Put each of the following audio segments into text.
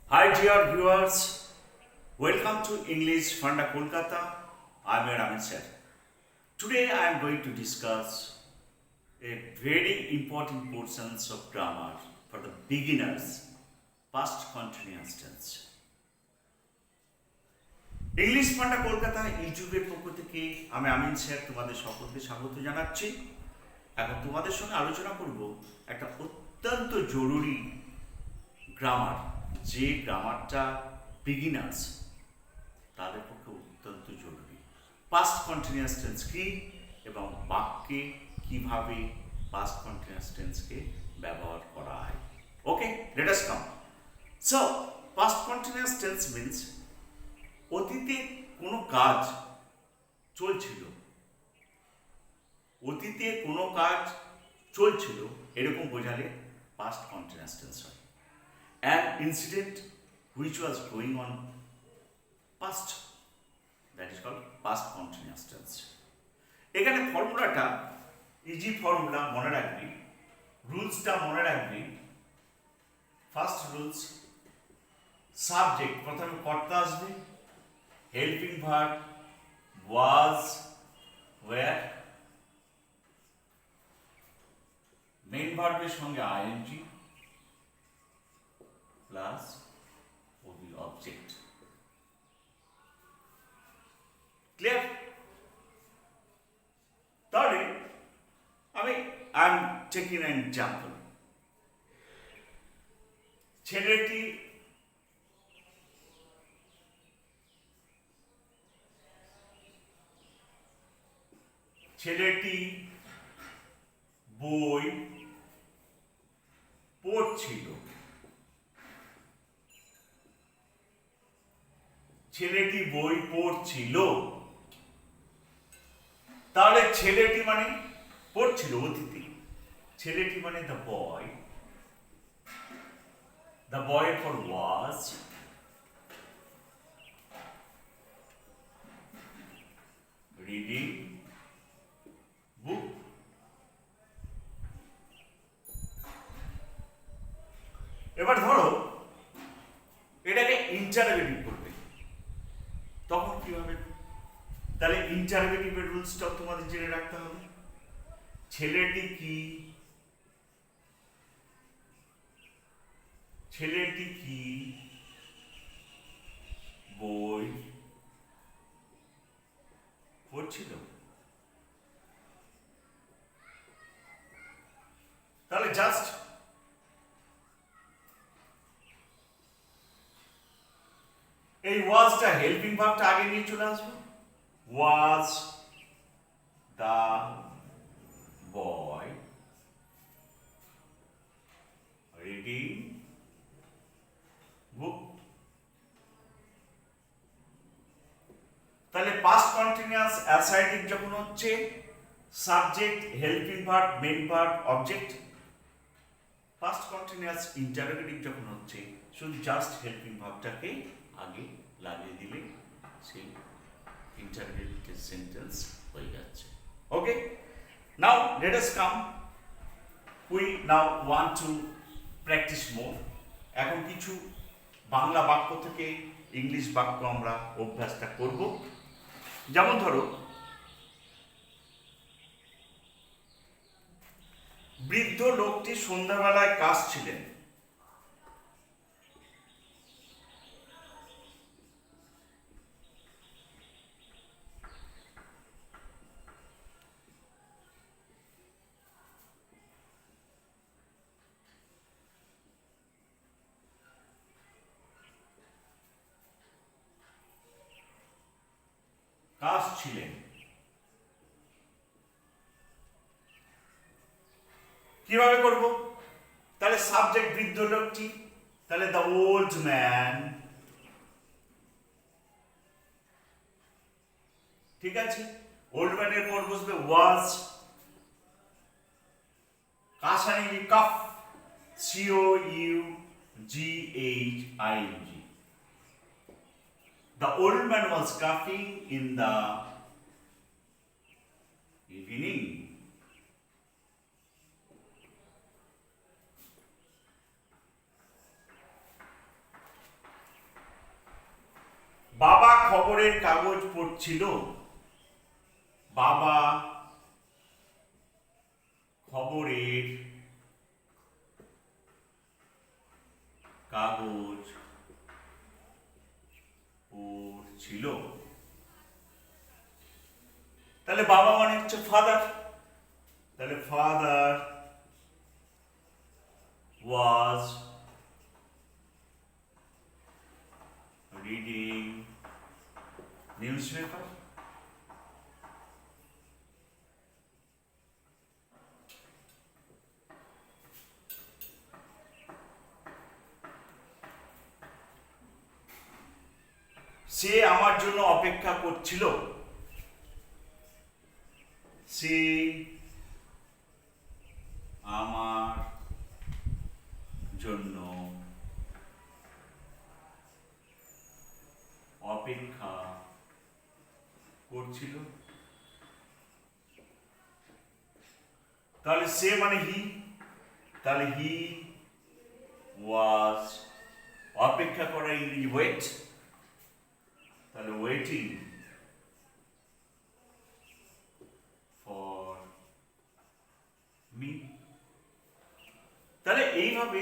Hi dear viewers, welcome to English Funda Kolkata. I'm your Amit sir. Today I am going to discuss a very important portions of grammar for the beginners, past continuous tense. English funda Kolkata ইউটিউবের পক্ষ থেকে আমি আমিন sir তোমাদের সকলকে স্বাগত জানাচ্ছি। এখন তোমাদের সঙ্গে আলোচনা করব একটা অত্যন্ত জরুরি গ্রামার, যে গ্রামারটা বিগিনার্স তাদের পক্ষে অত্যন্ত জরুরি। পাস্ট কন্টিনিউয়াস টেন্স কি এবং বাক্যে কিভাবে পাস্ট কন্টিনিউয়াস টেন্সকে ব্যবহার করা হয়। Okay, let us come. So past continuous tense means অতীতে কোনো কাজ চলছিল, অতীতে কোনো কাজ চলছিল এরকম বোঝালে পাস্ট কন্টিনিউয়াস টেন্স হয়। An incident which was going on past, that is called past continuous tense. এখানে ফর্মুলাটা ইজি ফর্মুলা মনে রাখবি, রুলসটা মনে রাখবি। ফার্স্ট রুলস, সাবজেক্ট প্রথমে কর্তা আসবে, helping verb was, were, main ভার্বের সঙ্গে আইএনজি প্লাস ওবি অবজেক্ট। ক্লিয়ার? তাহলে I am taking an example. ছেলেটি বই পড়ছিল। ছেলেটি বই পড়ছিল, তাহলে ছেলেটি মানে পড়ছিল অতীতে, ছেলেটি মানে the boy for was, reading book. এবার ধরো এটাকে ইন্টারোগেটিভ করবে, তখন কি হবে? তাহলে ইন্টারোগেটিভের রুলসটাও তোমাদের জেনে রাখতে হবে। ছেলেটি কি বই পড়ছিল? তাহলে জাস্ট এই ওয়াজটা হেল্পিং ভার্বটা আগে নিয়ে চলে আসবো। ওয়াজ দা বয় রিডিং বুক। তাহলে পাস্ট কন্টিনিউয়াস অ্যাসার্টিভ যখন হচ্ছে, subject, helping verb, main verb, object. Past continuous interrogative যখন হচ্ছে, শুধু জাস্ট হেল্পিং ভার্বটাকে আগে লাগিয়ে দিলে সেই ইন্টারোগেটিভ সেন্টেন্স হয়ে যাচ্ছে। Okay, now let us come, we now want to practice more. এখন কিছু বাংলা বাক্য থেকে ইংলিশ বাক্য আমরা অভ্যাসটা করব। যেমন ধরো, বৃদ্ধ লোকটি সন্ধ্যাবেলায় কাশছিলেন। কাশছিলেন কিভাবে করব? তাহলে সাবজেক্ট বৃদ্ধ লোকটি, তাহলে দ্য ওল্ড ম্যান, ঠিক আছে? ওল্ড ম্যানের পর বসবে ওয়াজ, কাশানি calf, COUGHING. The old man was coughing in the evening. খবরের কাগজ পড়ছিল। বাবা খবরের কাগজ পড়ছিল। তাহলে বাবা মানে হচ্ছে ফাদার, তাহলে ফাদার ওয়াজ রিডিং নিউজপেপার। সে আমার জন্য অপেক্ষা করছিল। সে আমার জন্য অপেক্ষা করছিল। তাহলে সে মানে হি, তাহলে হি ওয়াজ, অপেক্ষা করা ইংরেজি ওয়েট, তাহলে ওয়েটিং ফর মি। তাহলে এইভাবে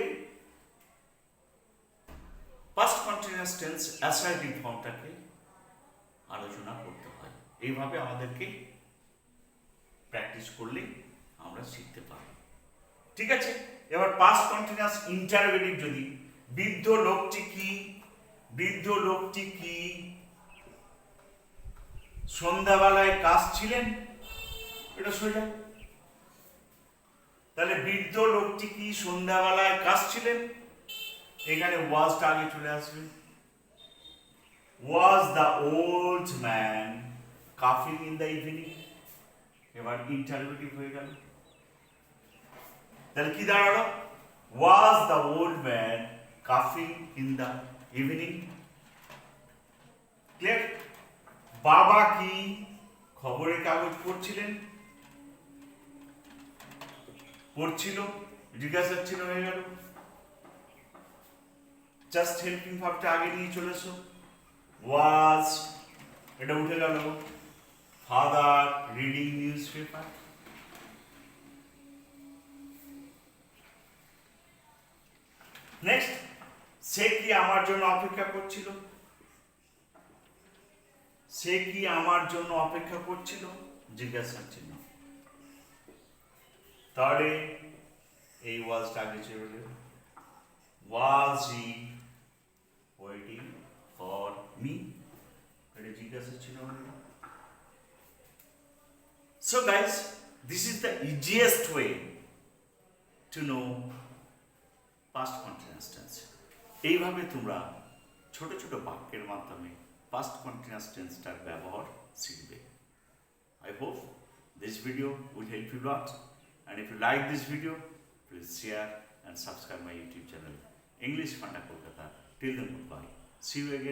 পাস্ট কন্টিনিউয়াস টেন্স অ্যাসার্টিভ ফর্মটাকে আলোচনা করতে হয়। এইভাবে আমাদেরকে প্র্যাকটিস করলে আমরা শিখতে পারি। ঠিক আছে, এবার পাস্ট কন্টিনিউয়াস ইন্টারোগেটিভ, যদি বৃদ্ধ লোকটি কি, বৃদ্ধ লোকটি কি সন্ধ্যাবেলায় কাশছিলেন, এটা সোজা। তাহলে বৃদ্ধ লোকটি কি সন্ধ্যাবেলায় কাশছিলেন, এখানে ওয়াজটা আগে চলে আসবে। ওয়াজ দ্য ওল্ড ম্যান কাফিং ইন দ্য ইভিনিং, এবার ইন্টারোগেটিভ হয়ে গেল। তাহলে কি দাঁড়ালো, ওয়াজ দ্য ওল্ড ম্যান কাফিং ইন দ্য ইভিনিং। ক্লিয়ার? বাবা কি খবরের কাগজ পড়ছিলেন, পড়ছিল, জিজ্ঞাসা ছিল হয়ে গেল। জাস্ট হেল্পিং ভাবটা আগে নিয়ে চলেছো। ওয়াজ এটা উঠে গেল। Father reading newspaper. Next, সে কি আমার জন্য অপেক্ষা করছিল, সে কি আমার জন্য অপেক্ষা করছিল, জিজ্ঞাসা চিহ্ন। তাহলে এই ওয়াজটা আগে চলে গেল। ওয়াজ হি ওয়েটিং ফর মি, এটা জিজ্ঞাসা চিহ্ন। So guys, this is the easiest way to know past continuous tense. এইভাবে তোমরা ছোট ছোট বাক্যের মাধ্যমে past continuous tenseটার ব্যবহার শিখবে। I hope this video will help you a lot, and if you like this video, please share and subscribe my YouTube channel English Funda Kolkata. Till then, goodbye. See you again.